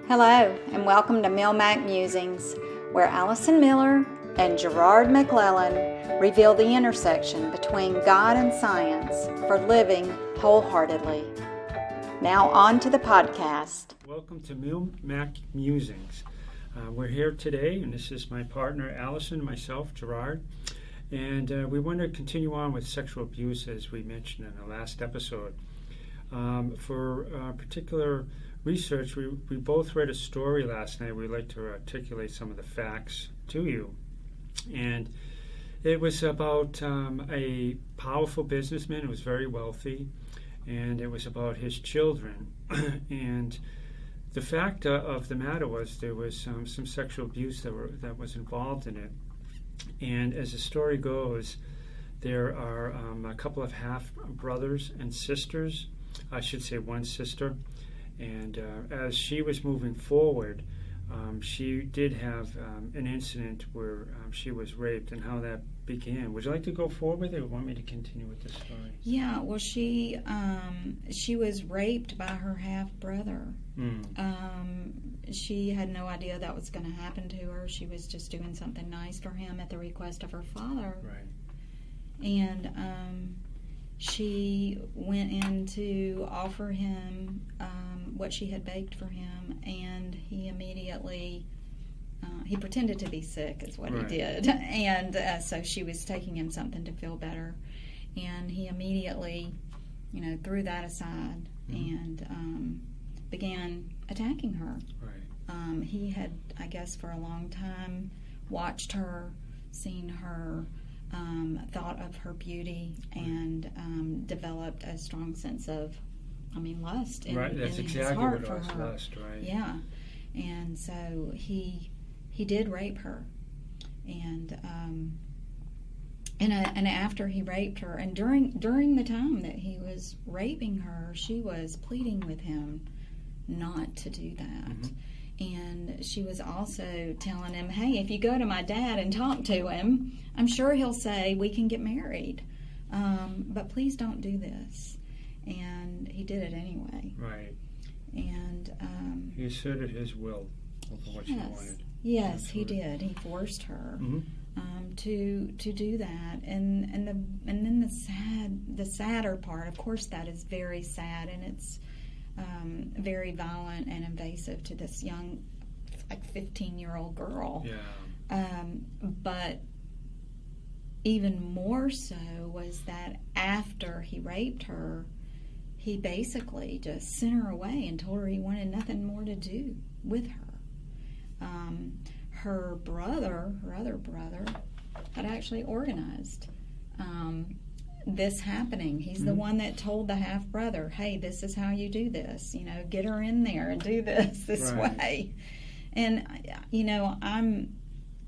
Hello, and welcome to MilMac Musings, where Allison Miller and Gerard MacLellan reveal the intersection between God and science for living wholeheartedly. Now on to the podcast. Welcome to MilMac Musings. We're here today, and this is my partner Allison and myself, Gerard. And we want to continue on with sexual abuse, as we mentioned in the last episode. For particular research, we both read a story last night. We'd like to articulate some of the facts to you. And it was about a powerful businessman who was very wealthy, and it was about his children. And the fact of the matter was there was some sexual abuse that was involved in it. And as the story goes, there are a couple of half-brothers and sisters, I should say one sister, and as she was moving forward, she did have an incident where she was raped, and how that began. Would you like to go forward, or want me to continue with the story? Yeah, well, she was raped by her half-brother. She had no idea that was going to happen to her. She was just doing something nice for him at the request of her father. Right. And she went in to offer him what she had baked for him, and he immediately he pretended to be sick is what Right. he did, and so she was taking him something to feel better, and he immediately threw that aside and began attacking her. Right. He had, I guess, for a long time watched her, seen her, thought of her beauty, and developed a strong sense of, lust in, right. That's in exactly his heart what for it was, her. lust, right? Yeah, and so he did rape her, and after he raped her, and during the time that he was raping her, she was pleading with him not to do that. Mm-hmm. And she was also telling him, hey, if you go to my dad and talk to him, I'm sure he'll say we can get married. But please don't do this. And he did it anyway. Right. And he asserted his will over what she wanted. Yes, Absolutely. he did. He forced her Mm-hmm. to do that. And then the sadder part, of course, that is very sad, and it's very violent and invasive to this young, 15-year-old girl. Yeah. But even more so was that after he raped her, he basically just sent her away and told her he wanted nothing more to do with her. Her other brother, had actually organized this happening. He's the one that told the half brother, hey, this is how you do this, get her in there and do this Right. way. And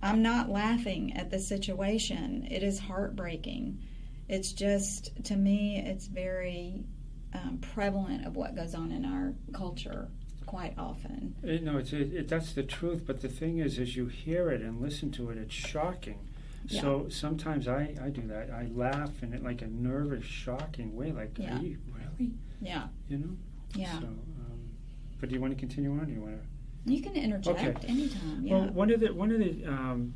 I'm not laughing at the situation. It is heartbreaking. It's just, to me, it's very prevalent of what goes on in our culture quite often. That's the truth, but the thing is, as you hear it and listen to it, it's shocking. Yeah. So sometimes I do that. I laugh in it like a nervous, shocking way. Like, Yeah. are you really? Yeah. Yeah. So, but do you want to continue on? Or do you want to? You can interject Okay. anytime. Yeah. Well, one of the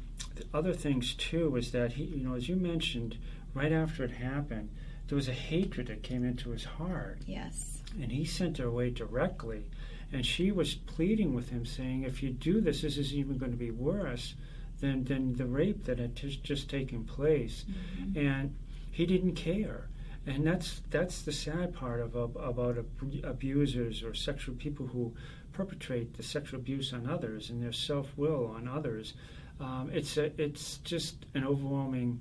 other things too was that he, as you mentioned, right after it happened, there was a hatred that came into his heart. Yes. And he sent her away directly. And she was pleading with him, saying, if you do this is even going to be worse than the rape that had just taken place. Mm-hmm. And he didn't care. And that's the sad part about abusers or sexual people who perpetrate the sexual abuse on others and their self-will on others. It's just an overwhelming...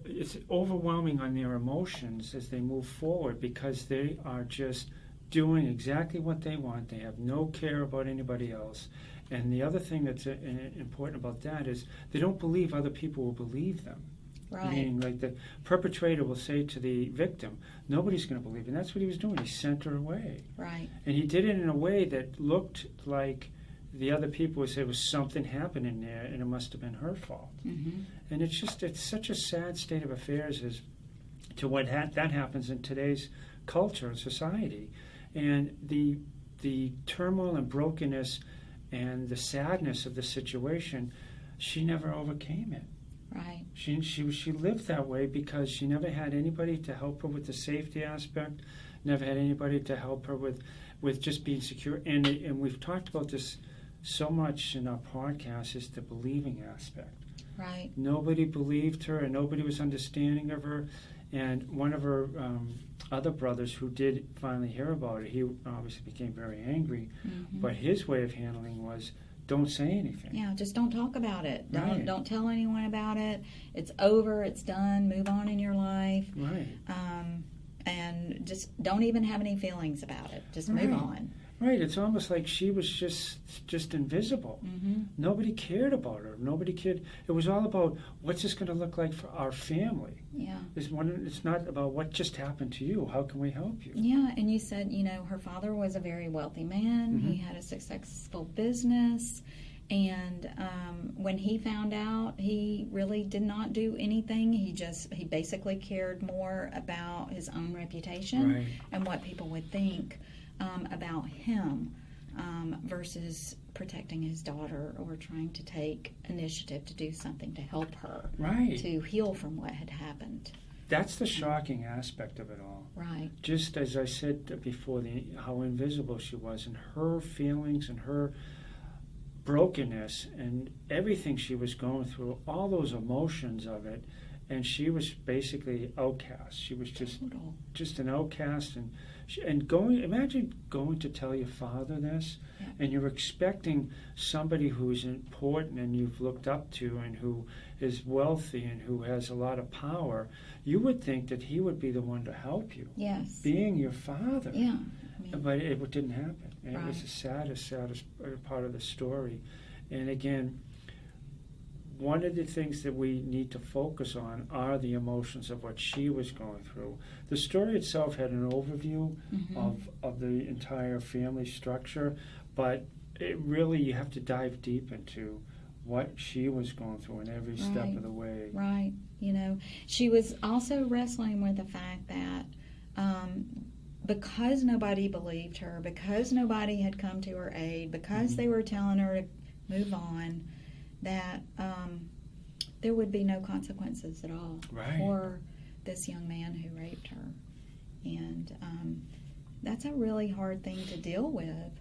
it's overwhelming on their emotions as they move forward, because they are just doing exactly what they want. They have no care about anybody else. And the other thing that's important about that is they don't believe other people will believe them. Right. Meaning, like, the perpetrator will say to the victim, nobody's going to believe. And that's what he was doing. He sent her away. Right. And he did it in a way that looked like the other people would say was something happening there, and it must have been her fault. Mm-hmm. And it's such a sad state of affairs as to what that happens in today's culture and society. And the the turmoil and brokenness and the sadness of the situation, she never overcame it. Right. She lived that way because she never had anybody to help her with the safety aspect, never had anybody to help her with just being secure. And we've talked about this so much in our podcast, is the believing aspect. Right. Nobody believed her, and nobody was understanding of her. And one of her other brothers who did finally hear about it, he obviously became very angry. Mm-hmm. But his way of handling was, don't say anything. Yeah, just don't talk about it. Right. Don't tell anyone about it. It's over. It's done. Move on in your life. Right. And just don't even have any feelings about it. Just Right. move on. Right. It's almost like she was just invisible. Mm-hmm. Nobody cared about her. Nobody cared. It was all about, what's this going to look like for our family? Yeah. It's not about what just happened to you. How can we help you? Yeah, and you said, her father was a very wealthy man. Mm-hmm. He had a successful business. And when he found out, he really did not do anything. He basically cared more about his own reputation Right. and what people would think about him versus protecting his daughter or trying to take initiative to do something to help her Right. to heal from what had happened. That's the shocking aspect of it all. Right. Just as I said before, how invisible she was, and her feelings and her brokenness and everything she was going through, all those emotions of it, and she was basically outcast. She was just an outcast, imagine going to tell your father this, Yeah. and you're expecting somebody who's important and you've looked up to and who is wealthy and who has a lot of power. You would think that he would be the one to help you, Yes. being your father. Yeah. But it didn't happen. And Right. It was the saddest part of the story. And again, one of the things that we need to focus on are the emotions of what she was going through. The story itself had an overview Mm-hmm. of the entire family structure, but it really, you have to dive deep into what she was going through in every step Right. of the way. Right. She was also wrestling with the fact that because nobody believed her, because nobody had come to her aid, because Mm-hmm. they were telling her to move on, that there would be no consequences at all Right. for this young man who raped her. And that's a really hard thing to deal with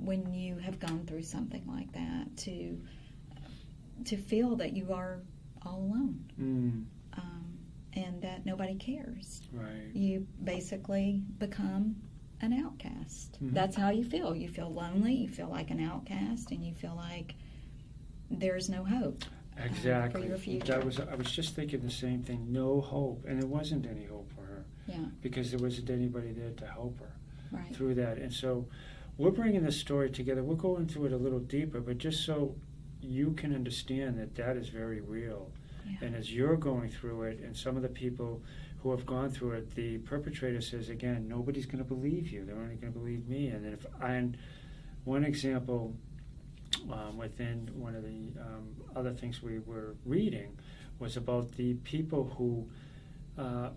when you have gone through something like that, to feel that you are all alone. And that nobody cares. Right. You basically become an outcast. Mm-hmm. That's how you feel. You feel lonely, you feel like an outcast, and you feel like there's no hope Exactly. for your future. I was just thinking the same thing. No hope, and there wasn't any hope for her Yeah, because there wasn't anybody there to help her right. through that. And so, we're bringing this story together. We'll go into it a little deeper, but just so you can understand that is very real. Yeah. And as you're going through it, and some of the people who have gone through it, the perpetrator says again, nobody's going to believe you. They're only going to believe me. And one example. Within one of the other things we were reading was about the people who,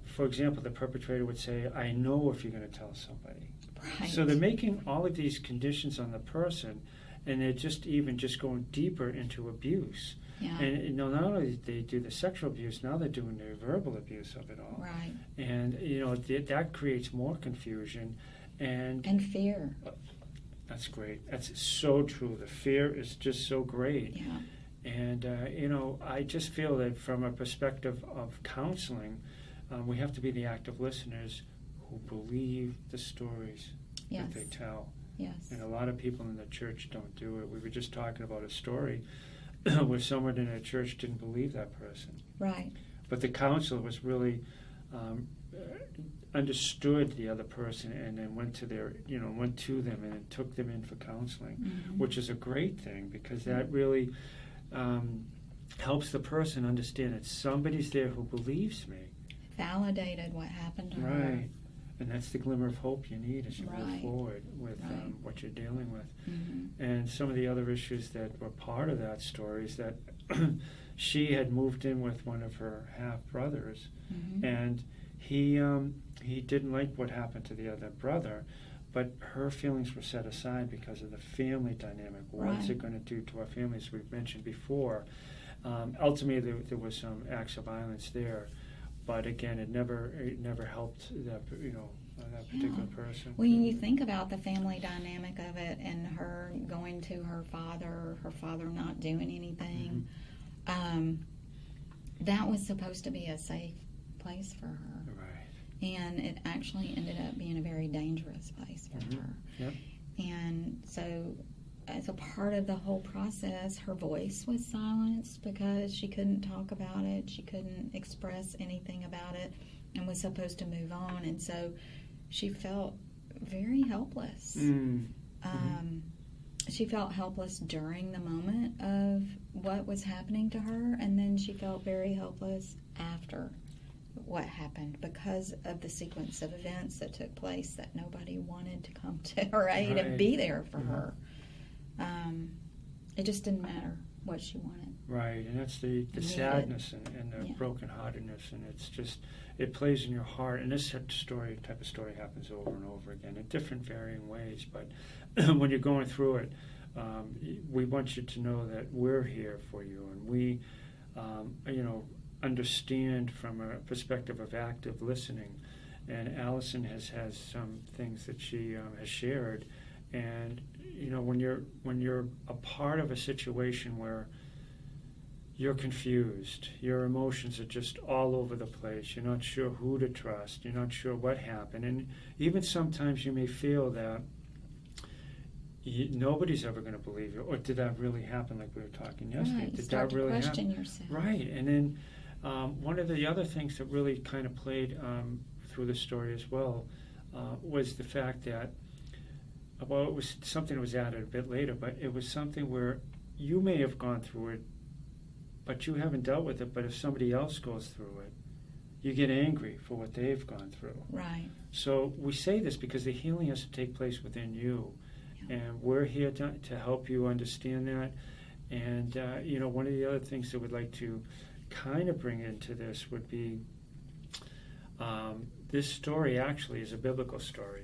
for example, the perpetrator would say, I know if you're going to tell somebody. Right. So they're making all of these conditions on the person, and they're just going deeper into abuse. Yeah. And not only did they do the sexual abuse, now they're doing the verbal abuse of it all. Right. And, that creates more confusion. And fear. That's great. That's so true. The fear is just so great. Yeah. And, I just feel that from a perspective of counseling, we have to be the active listeners who believe the stories Yes. that they tell. Yes. And a lot of people in the church don't do it. We were just talking about a story where someone in a church didn't believe that person. Right. But the counselor was really understood the other person and then went to them and then took them in for counseling, Mm-hmm. which is a great thing because that really helps the person understand that somebody's there who believes me. Validated what happened to her. Right. And that's the glimmer of hope you need as you move Right. forward with Right. what you're dealing with. Mm-hmm. And some of the other issues that were part of that story is that she had moved in with one of her half-brothers, Mm-hmm. and he didn't like what happened to the other brother, but her feelings were set aside because of the family dynamic. What's it going to do to our families? We've mentioned before. Ultimately, there was some acts of violence there, but again, it never helped that that particular person. When you think about the family dynamic of it, and her going to her father not doing anything, that was supposed to be a safe place for her. Right. And it actually ended up being a very dangerous place for her. Yep. And so, as a part of the whole process, her voice was silenced because she couldn't talk about it. She couldn't express anything about it and was supposed to move on. And so she felt very helpless. She felt helpless during the moment of what was happening to her, and then she felt very helpless after what happened because of the sequence of events that took place that nobody wanted to come to her aid and be there for her. It just didn't matter what she wanted. Right, and that's the sadness and the brokenheartedness, and it's just, it plays in your heart. And this type of story happens over and over again in different varying ways. But when you're going through it, we want you to know that we're here for you, and we, understand from a perspective of active listening. And Allison has some things that she has shared, and when you're a part of a situation where you're confused, your emotions are just all over the place, you're not sure who to trust, you're not sure what happened, and even sometimes you may feel that nobody's ever going to believe you, or did that really happen, like we were talking yesterday? Right, did start that really to question happen? yourself. Right, and then one of the other things that really kind of played through the story as well was the fact that, well, it was something that was added a bit later, but it was something where you may have gone through it, but you haven't dealt with it. But if somebody else goes through it, you get angry for what they've gone through. Right. So we say this because the healing has to take place within you. Yeah. And we're here to help you understand that. And, one of the other things that we'd like to kind of bring into this would be this story actually is a biblical story.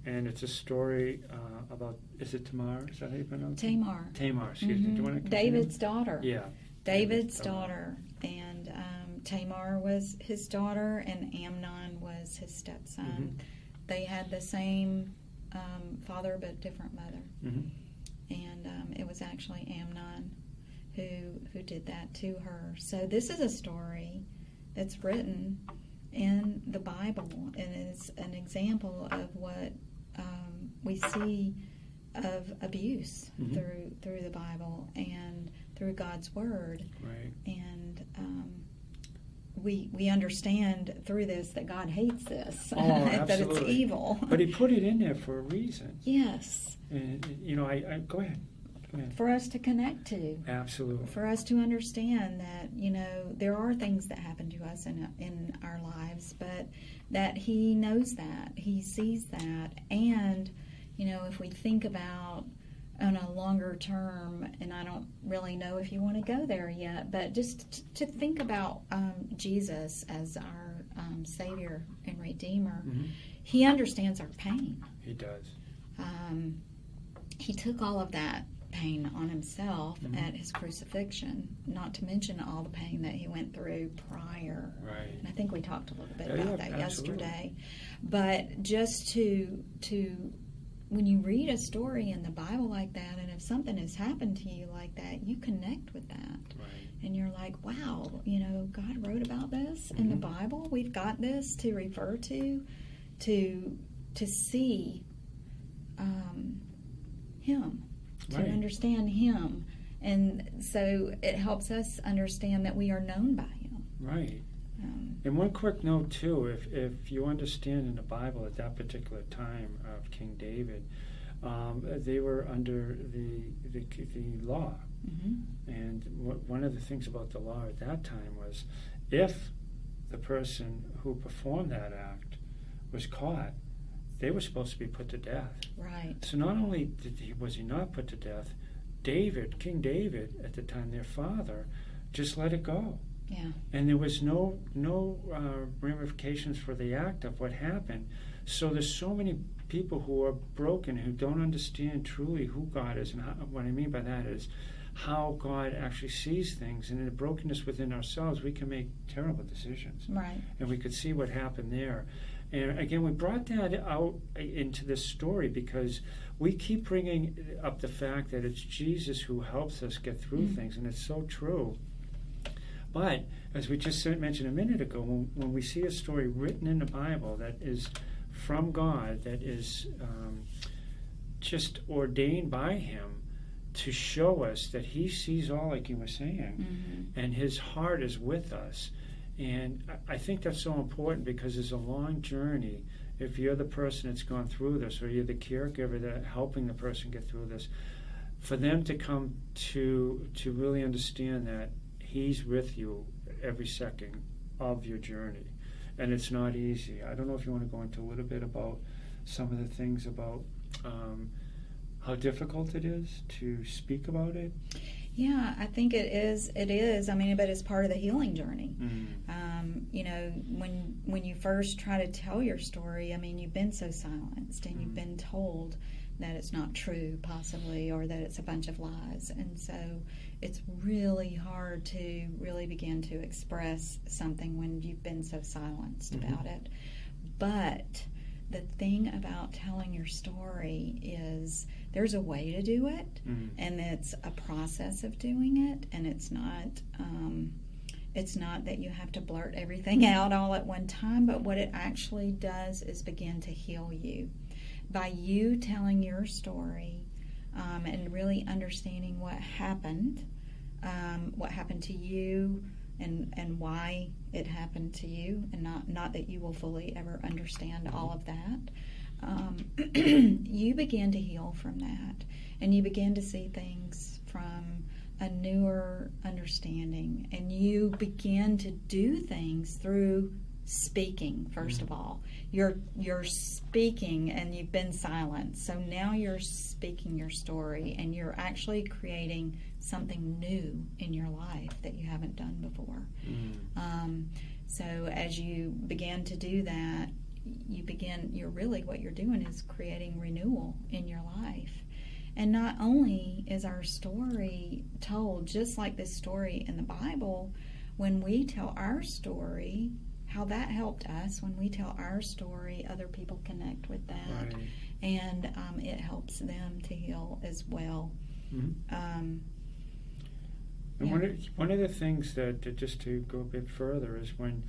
And it's a story about, is it Tamar? Is that how you pronounce it? Tamar. Tamar, excuse me. Do you want to continue? David's daughter. Yeah. David's daughter. And Tamar was his daughter, and Amnon was his stepson. They had the same father but different mother. And it was actually Amnon who did that to her. So this is a story that's written in the Bible, and is an example of what we see of abuse through the Bible and through God's Word. Right. And we understand through this that God hates this, that it's evil. But He put it in there for a reason. Yes. And I go ahead. For us to connect to. Absolutely. For us to understand that, there are things that happen to us in our lives, but that He knows that, He sees that, and, if we think about on a longer term, and I don't really know if you want to go there yet, but just to think about Jesus as our Savior and Redeemer, He understands our pain. He does. He took all of that pain on Himself at His crucifixion, not to mention all the pain that He went through prior. Right. And I think we talked a little bit about that absolutely. Yesterday. But just to when you read a story in the Bible like that, and if something has happened to you like that, you connect with that. Right. And you're like, wow, God wrote about this in the Bible. We've got this to refer to see Him, to understand Him. And so it helps us understand that we are known by Him. Right. And one quick note, too, if you understand in the Bible at that particular time of King David, they were under the law. And one of the things about the law at that time was if the person who performed that act was caught, they were supposed to be put to death. Right. So not only was he not put to death, King David, at the time, their father, just let it go. Yeah. And there was no ramifications for the act of what happened. So there's so many people who are broken, who don't understand truly who God is. And what I mean by that is how God actually sees things. And in the brokenness within ourselves, we can make terrible decisions. Right. And we could see what happened there. And again, we brought that out into this story because we keep bringing up the fact that it's Jesus who helps us get through things, and it's so true. But as we just mentioned a minute ago, when we see a story written in the Bible that is from God, that is just ordained by Him to show us that He sees all, like you were saying, and His heart is with us. And I think that's so important because it's a long journey. If you're the person that's gone through this, or you're the caregiver that's helping the person get through this, for them to come to really understand that He's with you every second of your journey. And it's not easy. I don't know if you want to go into a little bit about some of the things about how difficult it is to speak about it. Yeah, I think it is. It is. I mean, but it's part of the healing journey. You know, when you first try to tell your story, I mean, you've been so silenced and you've been told that it's not true, possibly, or that it's a bunch of lies. And so it's really hard to really begin to express something when you've been so silenced about it. But the thing about telling your story is there's a way to do it, and it's a process of doing it, and it's not that you have to blurt everything out all at one time, but what it actually does is begin to heal you. By you telling your story and really understanding what happened to you, and why it happened to you, and not that you will fully ever understand all of that, you begin to heal from that, and you begin to see things from a newer understanding, and you begin to do things through speaking. First of all, you're speaking, and you've been silent, so now you're speaking your story, and you're actually creating something new in your life that you haven't done before. So as you begin to do that, you're really, what you're doing is creating renewal in your life. And not only is our story told, just like this story in the Bible, when we tell our story, how that helped us, when we tell our story, other people connect with that, and it helps them to heal as well. One of the things that, just to go a bit further, is when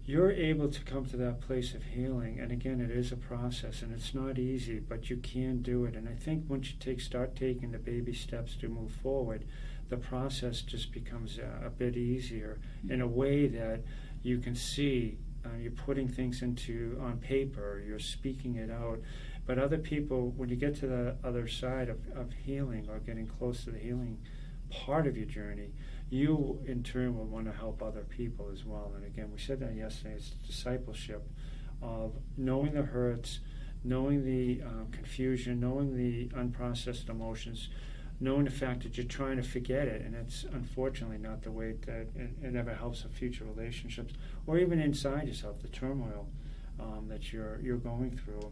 you're able to come to that place of healing, and again, it is a process, and it's not easy, but you can do it. And I think once you start taking the baby steps to move forward, the process just becomes a bit easier in a way that you can see you're putting things on paper, you're speaking it out. But other people, when you get to the other side of healing, or getting close to the healing part of your journey, you in turn will want to help other people as well. And again, we said that yesterday, it's discipleship of knowing the hurts, knowing the confusion, knowing the unprocessed emotions, knowing the fact that you're trying to forget it, and it's unfortunately not the way that it ever helps in future relationships, or even inside yourself. The turmoil that you're going through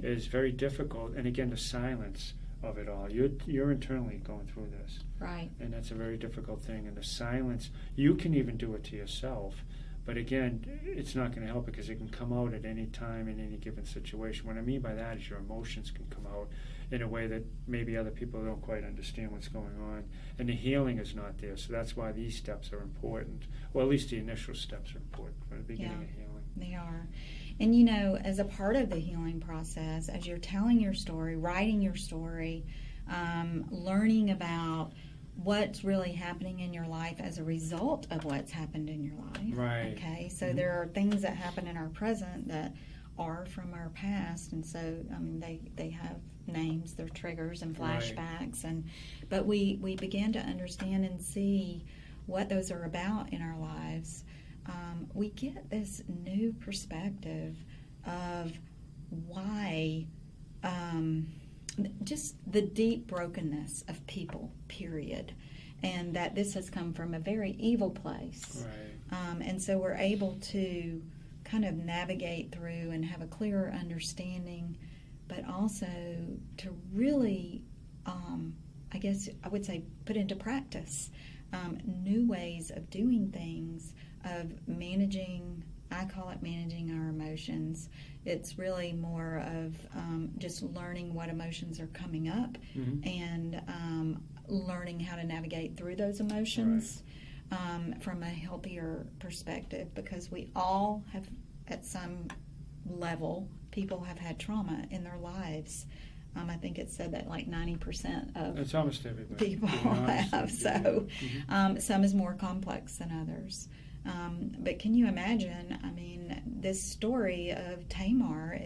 is very difficult. And again, the silence of it all. You're internally going through this. Right. And that's a very difficult thing. And the silence, you can even do it to yourself. But again, it's not going to help because it can come out at any time in any given situation. What I mean by that is your emotions can come out in a way that maybe other people don't quite understand what's going on. And the healing is not there. So that's why these steps are important. Or at least the initial steps are important for the beginning of healing. They are. And you know, as a part of the healing process, as you're telling your story, writing your story, learning about what's really happening in your life as a result of what's happened in your life. Right. Okay, so there are things that happen in our present that are from our past, and so I mean they have names, they're triggers and flashbacks, but we begin to understand and see what those are about in our lives. We get this new perspective of why, just the deep brokenness of people, period, and that this has come from a very evil place. Right. And so we're able to kind of navigate through and have a clearer understanding but also to really, I guess I would say, put into practice new ways of doing things, of managing. I call it managing our emotions. It's really more of just learning what emotions are coming up and learning how to navigate through those emotions from a healthier perspective, because we all have, at some level, people have had trauma in their lives. I think it said that like 90% of It's almost everybody. people have. So some is more complex than others. But can you imagine, I mean, this story of Tamar,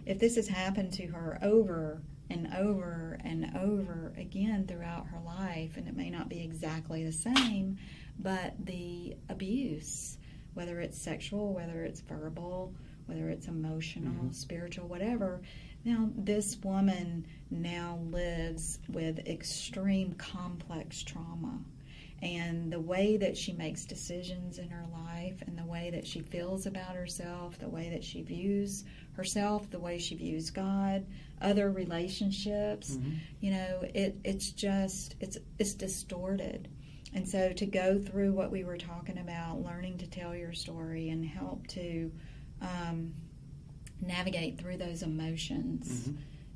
if this has happened to her over and over and over again throughout her life, and it may not be exactly the same, but the abuse, whether it's sexual, whether it's verbal, whether it's emotional, spiritual, whatever. Now, this woman now lives with extreme complex trauma. And the way that she makes decisions in her life, and the way that she feels about herself, the way that she views herself, the way she views God, other relationships, you know, it's distorted. And so to go through what we were talking about, learning to tell your story and help to navigate through those emotions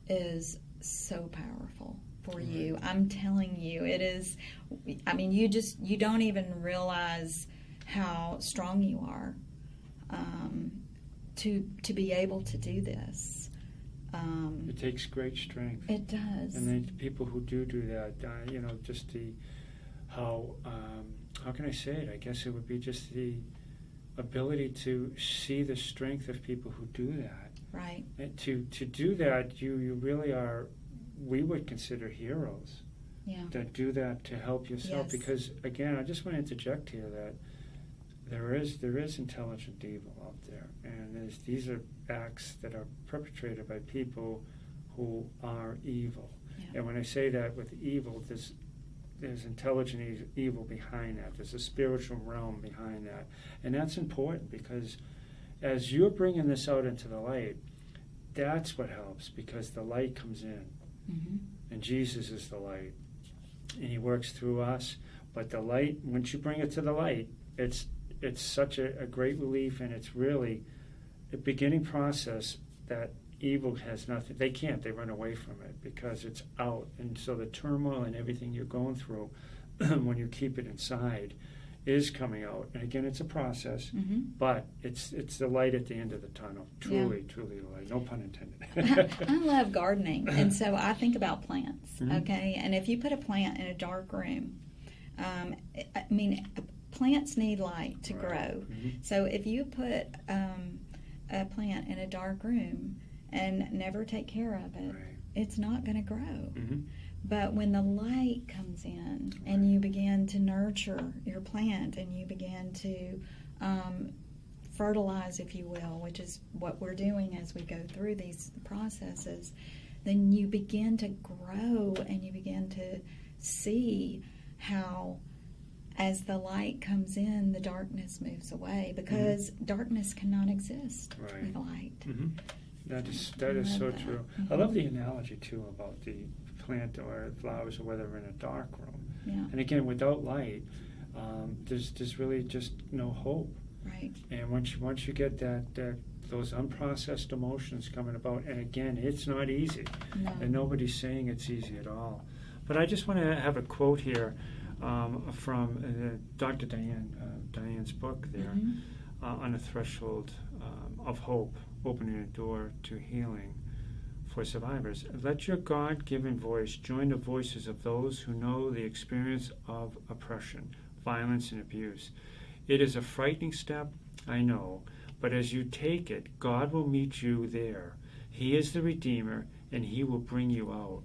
is so powerful for you. I'm telling you, it is. I mean, you don't even realize how strong you are to be able to do this. It takes great strength. It does. And then people who do that, you know, just how can I say it? I guess it would be just the ability to see the strength of people who do that. Right. And to do that, you really are, we would consider heroes. Yeah. That do that to help yourself. Yes. Because, again, I just want to interject here that there is intelligent evil out there. And these are acts that are perpetrated by people who are evil. Yeah. And when I say that with evil, there's intelligent evil behind that. There's a spiritual realm behind that. And that's important, because as you're bringing this out into the light, that's what helps, because the light comes in. And Jesus is the light. And he works through us. But the light, once you bring it to the light, it's such a great relief, and it's really a beginning process that evil has nothing. They run away from it because it's out. And so the turmoil and everything you're going through, when you keep it inside, is coming out. And again, it's a process, but it's the light at the end of the tunnel. Truly the light. No pun intended. I love gardening, and so I think about plants, okay? And if you put a plant in a dark room, I mean, plants need light to grow. So if you put a plant in a dark room and never take care of it, it's not going to grow. But when the light comes in and you begin to nurture your plant and you begin to fertilize, if you will, which is what we're doing as we go through these processes, then you begin to grow and you begin to see how, as the light comes in, the darkness moves away, because darkness cannot exist with light. That is so true. I love the analogy too about the plant or flowers, or whether we're in a dark room. And again, without light, there's really just no hope. Right. And once you get those unprocessed emotions coming about, and again, it's not easy, and nobody's saying it's easy at all. But I just want to have a quote here from Dr. Diane's book there, On the Threshold of Hope, Opening a Door to Healing for Survivors. Let your God-given voice join the voices of those who know the experience of oppression, violence, and abuse. It is a frightening step, I know, but as you take it, God will meet you there. He is the Redeemer, and He will bring you out.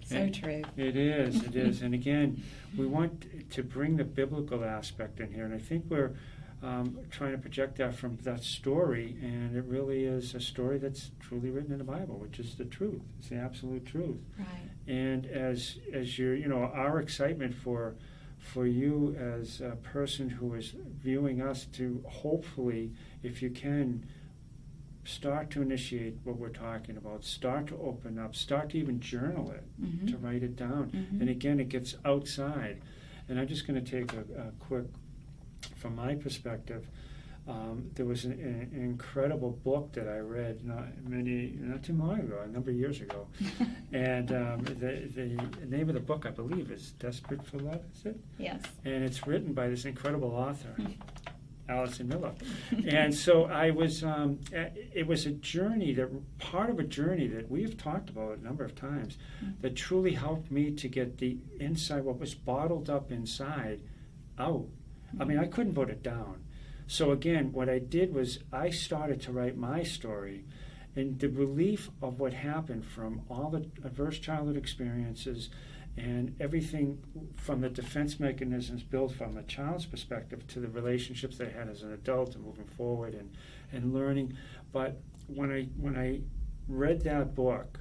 So true. It is. And again, we want to bring the biblical aspect in here, and I think we're trying to project that from that story, and it really is a story that's truly written in the Bible, which is the truth. It's the absolute truth. Right. And as you're, our excitement for you as a person who is viewing us, to hopefully, if you can, start to initiate what we're talking about, start to open up, start to even journal it, to write it down. And again, it gets outside. And I'm just going to take a quick, from my perspective, there was an incredible book that I read not too long ago, a number of years ago. And the name of the book, I believe, is Desperate for Love, is it? Yes. And it's written by this incredible author, Allison. And so I was, it was a journey, part of a journey that we have talked about a number of times, that truly helped me to get the inside, what was bottled up inside, out. I mean, I couldn't put it down. So again, what I did was I started to write my story, and the relief of what happened from all the adverse childhood experiences and everything from the defense mechanisms built from a child's perspective to the relationships they had as an adult and moving forward and learning. But when I read that book,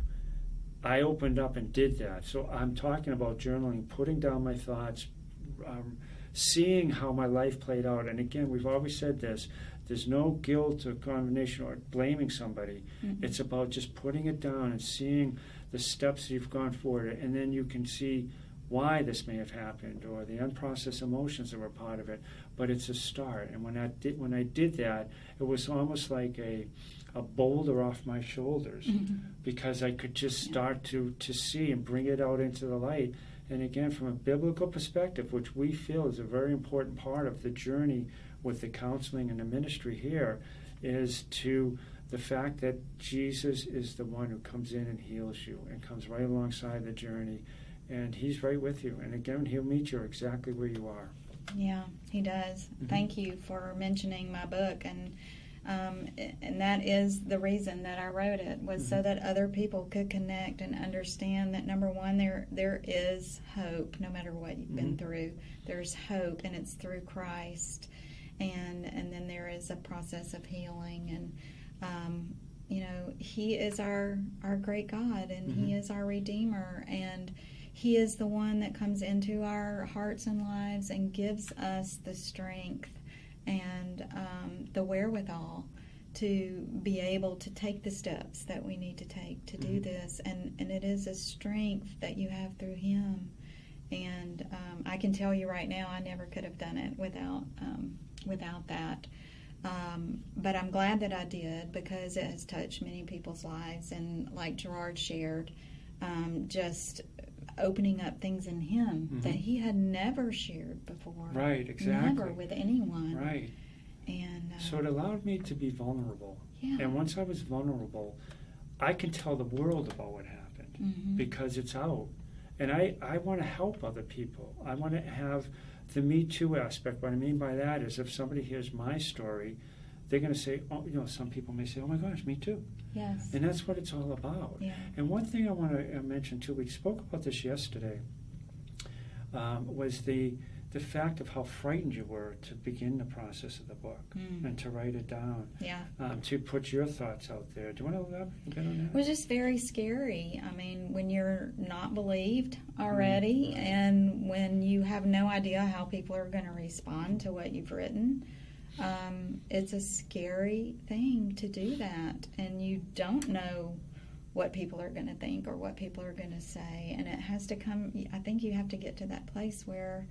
I opened up and did that. So I'm talking about journaling, putting down my thoughts, seeing how my life played out. And again, we've always said this, there's no guilt or condemnation or blaming somebody. It's about just putting it down and seeing the steps you've gone forward, and then you can see why this may have happened or the unprocessed emotions that were part of it. But it's a start. And when I did that, it was almost like a boulder off my shoulders, because I could just start to see and bring it out into the light. And again, from a biblical perspective, which we feel is a very important part of the journey with the counseling and the ministry here, is to the fact that Jesus is the one who comes in and heals you and comes right alongside the journey, and he's right with you. And again, he'll meet you exactly where you are. Yeah, he does. Thank you for mentioning my book, and that is the reason that I wrote it, was so that other people could connect and understand that, number one, there is hope no matter what you've been through. There's hope, and it's through Christ, and then there is a process of healing, and he is our great God, and he is our Redeemer, and he is the one that comes into our hearts and lives and gives us the strength and the wherewithal to be able to take the steps that we need to take to do this. And it is a strength that you have through him. And I can tell you right now, I never could have done it without that. But I'm glad that I did, because it has touched many people's lives. And like Gerard shared, just opening up things in him that he had never shared before. Right, exactly. Never with anyone. Right. And so it allowed me to be vulnerable. Yeah. And once I was vulnerable, I can tell the world about what happened because it's out. And I want to help other people. I want to have the Me Too aspect. What I mean by that is, if somebody hears my story, they're going to say, some people may say, oh my gosh, me too. Yes. And that's what it's all about. Yeah. And one thing I want to mention too, we spoke about this yesterday, was the fact of how frightened you were to begin the process of the book and to write it down. Yeah. To put your thoughts out there. Do you want to elaborate a bit on that? It was just very scary. I mean, when you're not believed already, and when you have no idea how people are going to respond to what you've written, it's a scary thing to do that, and you don't know what people are going to think or what people are going to say, and it has to come, I think you have to get to that place where,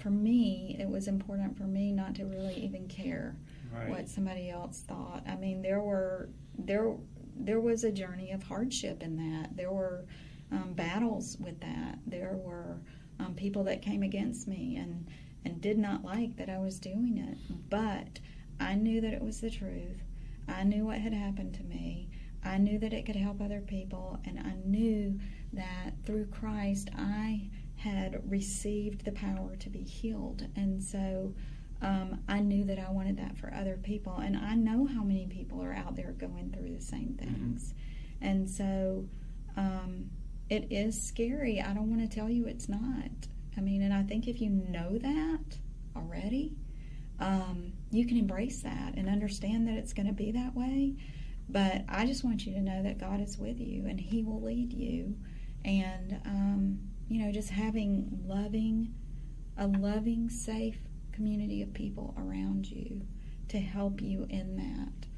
for me, it was important for me not to really even care what somebody else thought. I mean, there was a journey of hardship in that. There were battles with that. There were people that came against me and did not like that I was doing it. But I knew that it was the truth. I knew what had happened to me. I knew that it could help other people, and I knew that through Christ I had received the power to be healed. And so I knew that I wanted that for other people, and I know how many people are out there going through the same things. And so it is scary. I don't want to tell you it's not. I mean, and I think if you know that already, you can embrace that and understand that it's going to be that way. But I just want you to know that God is with you, and he will lead you. And just having a loving, safe community of people around you to help you in that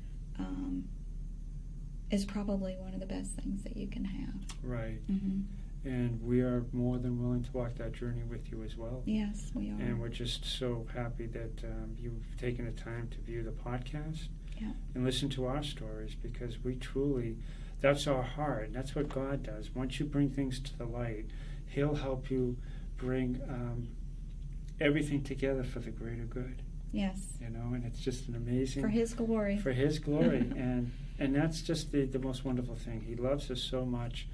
is probably one of the best things that you can have. Right. Mm-hmm. And we are more than willing to walk that journey with you as well. Yes, we are. And we're just so happy that you've taken the time to view the podcast and listen to our stories, because we truly, that's our heart. That's what God does. Once you bring things to the light, He'll help you bring everything together for the greater good. Yes. You know, and it's just an amazing... For His glory. For His glory. and that's just the most wonderful thing. He loves us so much.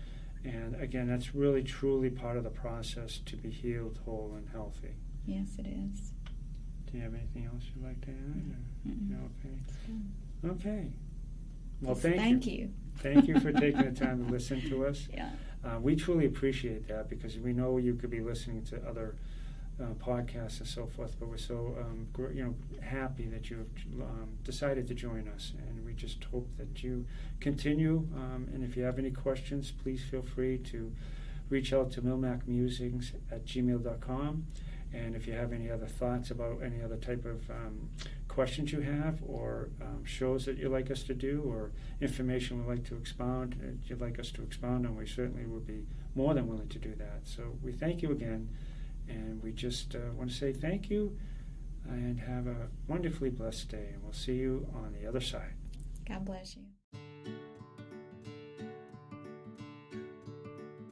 And again, that's really, truly part of the process to be healed, whole, and healthy. Yes, it is. Do you have anything else you'd like to add? Okay. Okay. Well, Just thank you. Thank you for taking the time to listen to us. Yeah. We truly appreciate that, because we know you could be listening to other podcasts and so forth, but we're so happy that you have decided to join us, and we just hope that you continue. And if you have any questions, please feel free to reach out to milmacmusings@gmail.com. And if you have any other thoughts about any other type of questions you have, or shows that you'd like us to do, or information you'd like us to expound on, we certainly would be more than willing to do that. So we thank you again, and we just want to say thank you, and have a wonderfully blessed day, and we'll see you on the other side. God bless you.